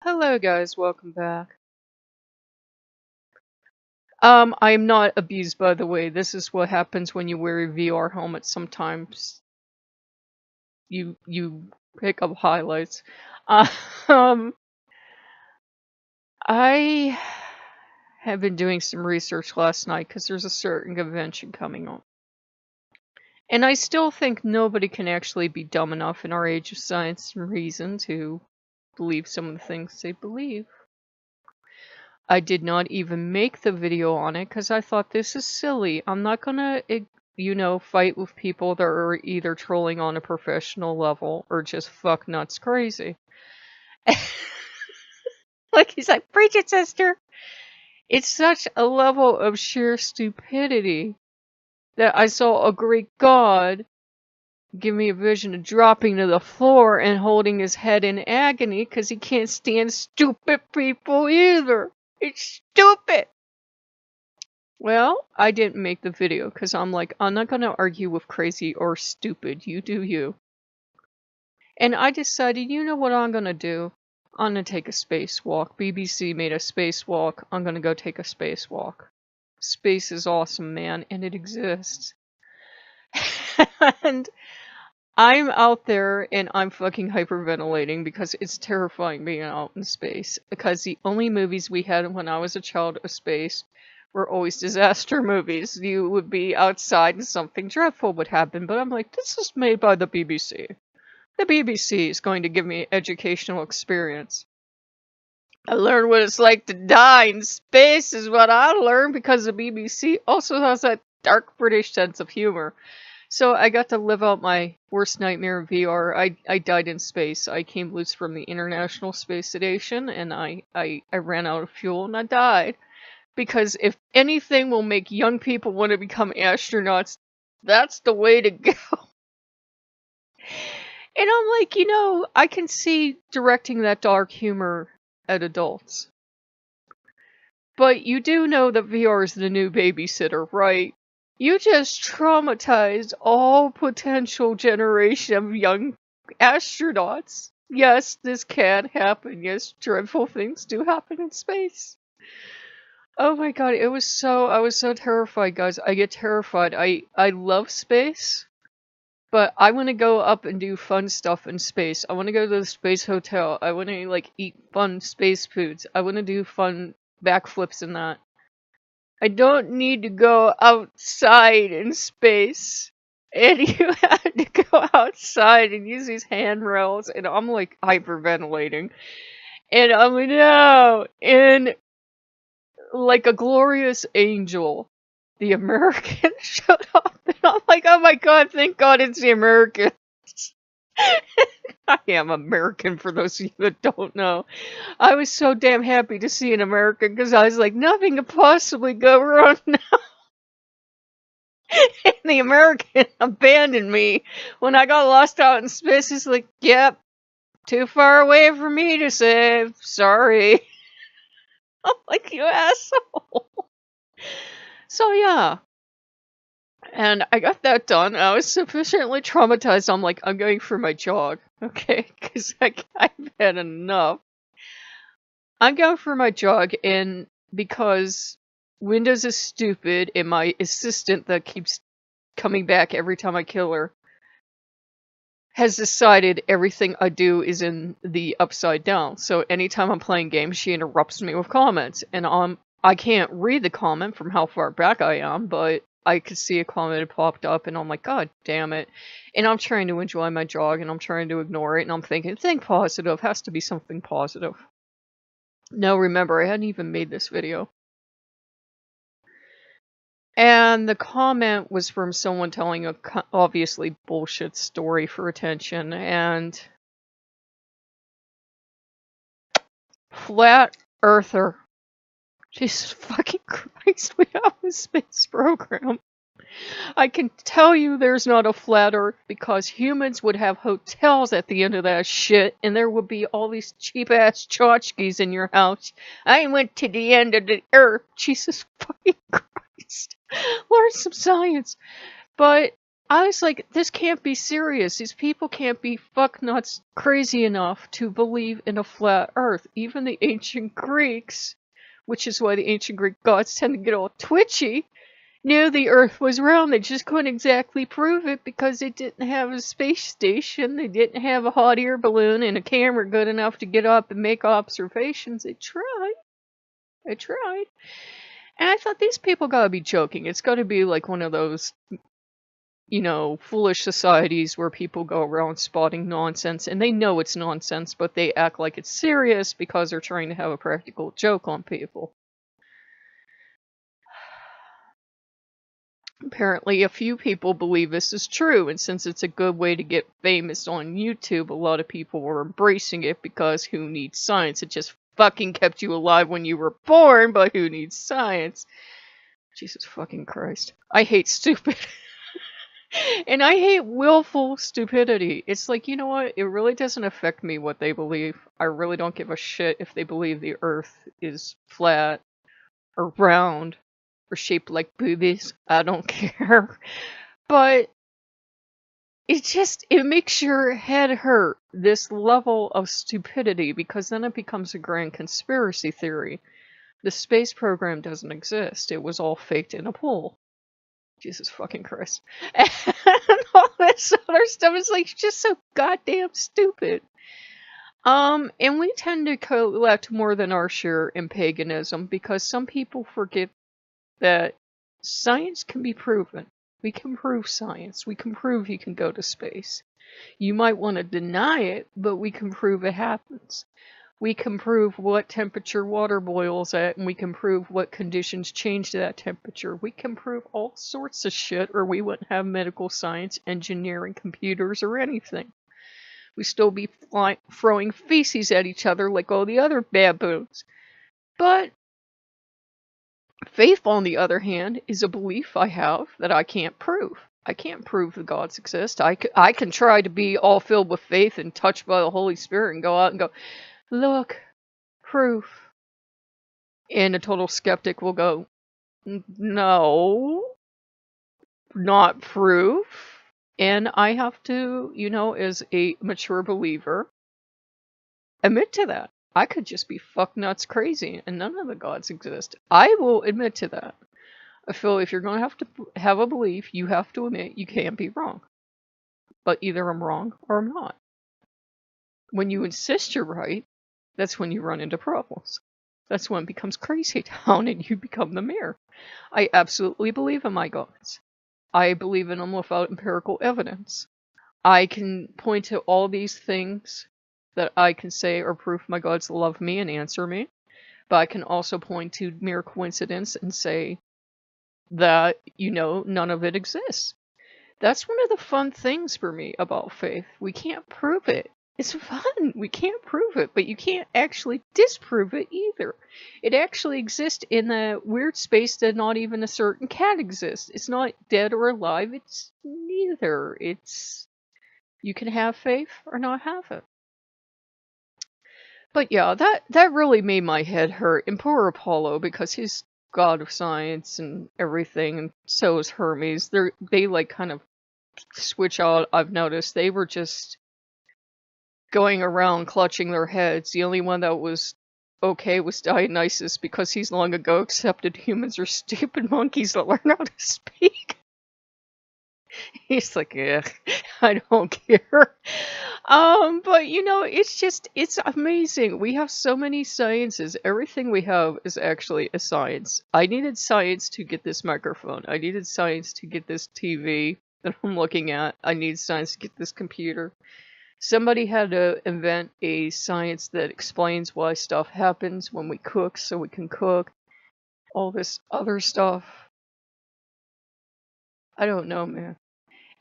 Hello guys, welcome back. I am not abused, by the way. This is what happens when you wear a VR helmet. Sometimes you pick up highlights. Um I have been doing some research last night because there's a certain convention coming on. And I still think nobody can actually be dumb enough in our age of science and reason to believe some of the things they believe. I did not even make the video on it because I thought this is silly. I'm not gonna, fight with people that are either trolling on a professional level or just fuck nuts crazy. Like he's like, preach it, sister. It's such a level of sheer stupidity that I saw a Greek god give me a vision of dropping to the floor and holding his head in agony because he can't stand stupid people either. It's stupid. Well, I didn't make the video because I'm like, I'm not going to argue with crazy or stupid. You do you. And I decided, you know what I'm going to do? I'm going to take a spacewalk. BBC made a spacewalk. I'm going to go take a spacewalk. Space is awesome, man, and it exists. And I'm out there and I'm fucking hyperventilating because it's terrifying being out in space. Because the only movies we had when I was a child of space were always disaster movies. You would be outside and something dreadful would happen, but I'm like, this is made by the BBC. The BBC is going to give me an educational experience. I learned what it's like to die in space is what I learned because the BBC also has that dark British sense of humor. So I got to live out my worst nightmare in VR. I died in space. I came loose from the International Space Station and I ran out of fuel and I died. Because if anything will make young people want to become astronauts, that's the way to go. And I'm like, I can see directing that dark humor at adults. But you do know that VR is the new babysitter, right? You just traumatized all potential generation of young astronauts. Yes, this can happen. Yes, dreadful things do happen in space. Oh my god, I was so terrified, guys. I get terrified. I love space, but I want to go up and do fun stuff in space. I want to go to the space hotel. I want to like eat fun space foods. I want to do fun backflips and that. I don't need to go outside in space. And you have to go outside and use these handrails, and I'm like hyperventilating. And I'm like, no. And like a glorious angel, the American showed up, and I'm like, oh my god, thank god it's the Americans. I am American, for those of you that don't know. I was so damn happy to see an American, because I was like, nothing could possibly go wrong now. And the American abandoned me when I got lost out in space. He's like, yep, too far away for me to save. Sorry. I'm like, you asshole. So yeah. And I got that done. I was sufficiently traumatized. I'm like, I'm going for my jog. Okay? Because I've had enough. I'm going for my jog, and because Windows is stupid, and my assistant that keeps coming back every time I kill her has decided everything I do is in the upside down. So anytime I'm playing games, she interrupts me with comments. And I can't read the comment from how far back I am, but I could see a comment had popped up, and I'm like, god damn it. And I'm trying to enjoy my jog, and I'm trying to ignore it, and I'm thinking, think positive, has to be something positive. No, remember, I hadn't even made this video. And the comment was from someone telling a obviously bullshit story for attention, and flat earther. Jesus fucking Christ, we have a space program. I can tell you there's not a flat earth because humans would have hotels at the end of that shit, and there would be all these cheap ass tchotchkes in your house. I went to the end of the earth. Jesus fucking Christ. Learn some science. But I was like, this can't be serious. These people can't be fuck nuts crazy enough to believe in a flat earth. Even the ancient Greeks, which is why the ancient Greek gods tend to get all twitchy, knew the earth was round. They just couldn't exactly prove it because they didn't have a space station. They didn't have a hot air balloon and a camera good enough to get up and make observations. They tried. They tried. And I thought, these people gotta be joking. It's gotta be like one of those, foolish societies where people go around spotting nonsense, and they know it's nonsense, but they act like it's serious because they're trying to have a practical joke on people. Apparently, a few people believe this is true, and since it's a good way to get famous on YouTube, a lot of people were embracing it because who needs science? It just fucking kept you alive when you were born, but who needs science? Jesus fucking Christ. I hate stupid. And I hate willful stupidity. It's like, you know what? It really doesn't affect me what they believe. I really don't give a shit if they believe the earth is flat or round or shaped like boobies. I don't care. But it makes your head hurt, this level of stupidity, because then it becomes a grand conspiracy theory. The space program doesn't exist. It was all faked in a pool. Jesus fucking Christ. And all this other stuff is like just so goddamn stupid. And we tend to collect more than our share in paganism because some people forget that science can be proven. We can prove science. We can prove you can go to space. You might want to deny it, but we can prove it happens. We can prove what temperature water boils at, and we can prove what conditions change to that temperature. We can prove all sorts of shit, or we wouldn't have medical science, engineering, computers, or anything. We'd still be throwing feces at each other like all the other baboons. But faith, on the other hand, is a belief I have that I can't prove. I can't prove the gods exist. I can try to be all filled with faith and touched by the Holy Spirit and go out and go, look, proof. And a total skeptic will go, no, not proof. And I have to, as a mature believer, admit to that. I could just be fuck nuts crazy and none of the gods exist. I will admit to that. I feel if you're going to have a belief, you have to admit you can't be wrong. But either I'm wrong or I'm not. When you insist you're right, that's when you run into problems. That's when it becomes crazy town and you become the mayor. I absolutely believe in my gods. I believe in them without empirical evidence. I can point to all these things that I can say are proof my gods love me and answer me. But I can also point to mere coincidence and say that, none of it exists. That's one of the fun things for me about faith. We can't prove it. It's fun. We can't prove it, but you can't actually disprove it either. It actually exists in a weird space that not even a certain cat exists. It's not dead or alive. It's neither. You can have faith or not have it. But yeah, that really made my head hurt. And poor Apollo, because he's god of science and everything, and so is Hermes. They like kind of switch out. I've noticed they were just going around clutching their heads. The only one that was okay was Dionysus, because he's long ago accepted humans are stupid monkeys that learn how to speak. He's like, yeah, I don't care. But it's amazing. We have so many sciences. Everything we have is actually a science. I needed science to get this microphone. I needed science to get this TV that I'm looking at. I need science to get this computer. Somebody had to invent a science that explains why stuff happens when we cook, so we can cook. All this other stuff. I don't know, man.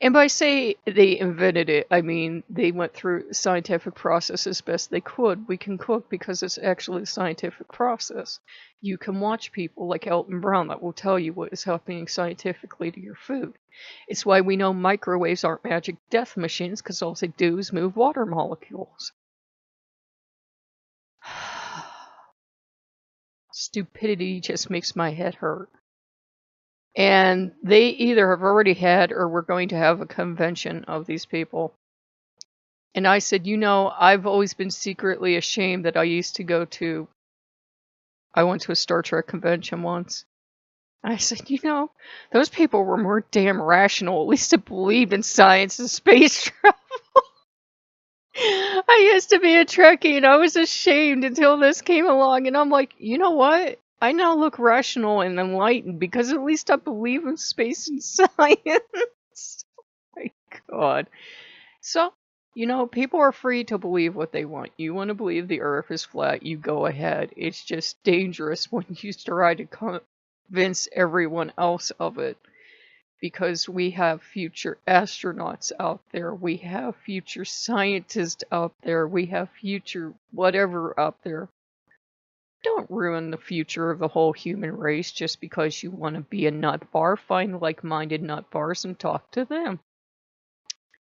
And by say they invented it, I mean they went through the scientific process as best they could. We can cook because it's actually a scientific process. You can watch people like Elton Brown that will tell you what is happening scientifically to your food. It's why we know microwaves aren't magic death machines, because all they do is move water molecules. Stupidity just makes my head hurt. And they either have already had or were going to have a convention of these people. And I said, I've always been secretly ashamed that I went to a Star Trek convention once. I said, those people were more damn rational, at least to believe in science and space travel. I used to be a Trekkie and I was ashamed until this came along, and I'm like, you know what? I now look rational and enlightened because at least I believe in space and science. My God. So, people are free to believe what they want. You want to believe the earth is flat, you go ahead. It's just dangerous when you try to convince everyone else of it. Because we have future astronauts out there, we have future scientists out there, we have future whatever out there. Don't ruin the future of the whole human race just because you want to be a nut bar. Find like-minded nut bars and talk to them.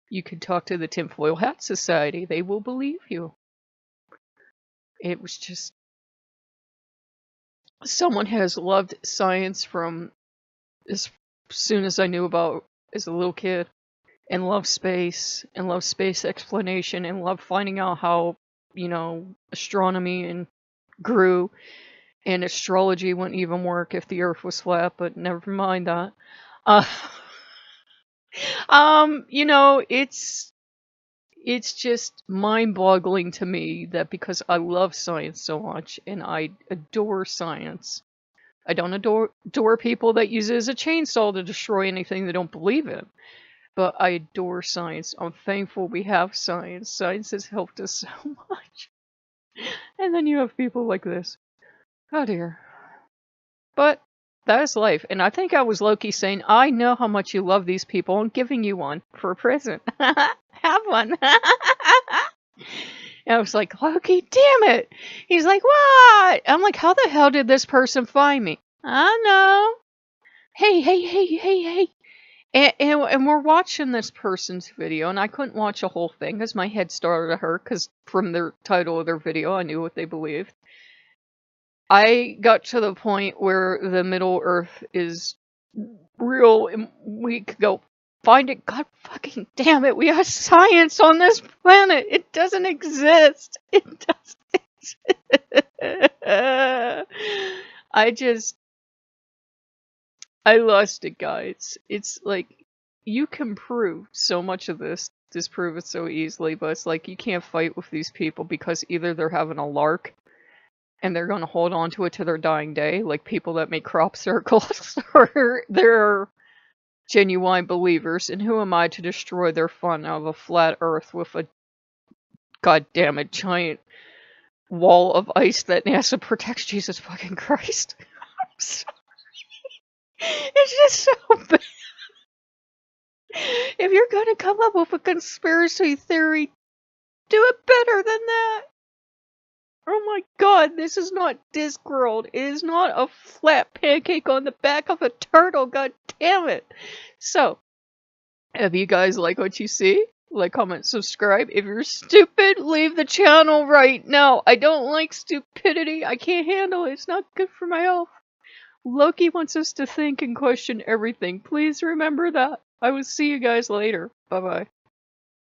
You could talk to the Tinfoil Hat Society. They will believe you. It was just... Someone has loved science from as soon as I knew about as a little kid. And loved space. And loved space explanation. And loved finding out how, astronomy and grew. And astrology wouldn't even work if the earth was flat. But never mind that. It's just mind-boggling to me that because I love science so much and I adore science, I don't adore people that use it as a chainsaw to destroy anything they don't believe in, but I adore science. I'm thankful we have science. Science has helped us so much. And then you have people like this. Oh dear. But that is life. And I think I was Loki saying, I know how much you love these people. I'm giving you one for a present. Have one. And I was like, Loki, damn it. He's like, what? I'm like, how the hell did this person find me? I know. Hey. And we're watching this person's video, and I couldn't watch a whole thing because my head started to hurt because from the title of their video, I knew what they believed. I got to the point where the Middle Earth is real, and we could go find it. God fucking damn it, we have science on this planet. It doesn't exist. It doesn't exist. I lost it, guys. It's like, you can prove so much of this, disprove it so easily, but it's like you can't fight with these people because either they're having a lark and they're going to hold on to it to their dying day, like people that make crop circles, or they're genuine believers, and who am I to destroy their fun of a flat earth with a goddamn giant wall of ice that NASA protects? Jesus fucking Christ. I'm sorry. It's just so bad. If you're gonna come up with a conspiracy theory, do it better than that. Oh my god, this is not Discworld. It is not a flat pancake on the back of a turtle, god damn it. So, if you guys like what you see, like, comment, subscribe. If you're stupid, leave the channel right now. I don't like stupidity. I can't handle it. It's not good for my health. Loki wants us to think and question everything. Please remember that. I will see you guys later. Bye-bye.